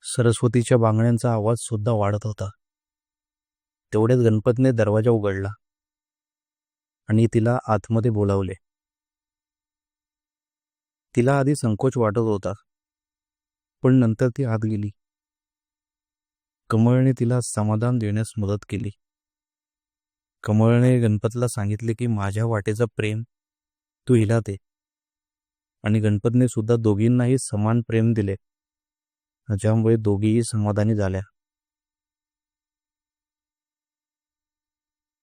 सरस्वतीच्या बांगड्यांचा आवाज सुद्धा वाढत होता. तेवढ्यात गणपतने दरवाजा उघडला आणि तिला आतमध्ये बोलावले. तिला आधी संकोच वाटत होता, पण नंतर ती आत गेली. कमळने तिला समाधान देण्यास मदत केली. कमळने गणपतला सांगितले की माझ्या वाटेचं प्रेम तू हिला दे, आणि गणपतने सुद्धा दोघींनाही समान प्रेम दिले, ज्यामुळे दोघीही समाधानी झाल्या.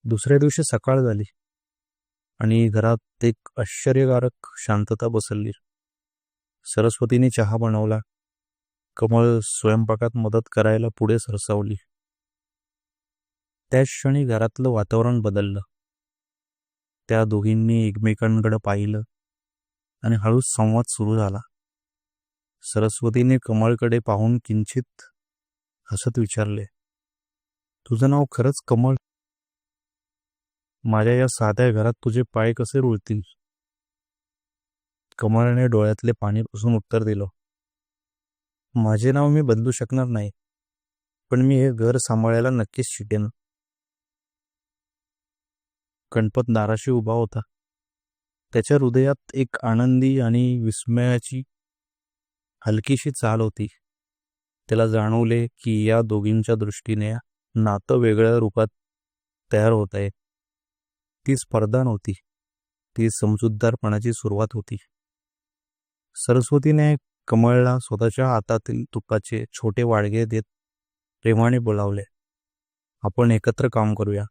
दुसऱ्या दिवशी सकाळ झाली आणि घरात एक आश्चर्यकारक शांतता बसली. सरस्वतीने चहा बनवला. कमळ स्वयंपाकात मदत करायला पुढे सरसावली. त्याच क्षणी घरातलं वातावरण बदललं. त्या दोघींनी एकमेकांकडे पाहिलं आणि हळूच संवाद सुरू झाला. सरस्वतीने कमळकडे पाहून किंचित हसत विचारले, तुझं नाव खरंच कमळ? माझ्या या साध्या घरात तुझे पाय कसे रुळतील? कमळने डोळ्यातले पाणी पुसून उत्तर दिलं, माझे नाव मी बदलू शकणार नाही, पण मी हे घर सांभाळायला नक्कीच शिकेन. गणपत दाराशी उभा होता. त्याच्या हृदयात एक आनंदी आणि विस्मयाची हलकीशी चाल होती. त्याला जाणवले की या दोघींच्या दृष्टीने नातं वेगळ्या रूपात तयार होत आहे. ती स्पर्धा नव्हती, ती समजूतदारपणाची सुरुवात होती. सरस्वतीने कमळला स्वतःच्या हातातील तुपाचे छोटे वाडगे देत प्रेमाने बोलावले, आपण एकत्र काम करूया.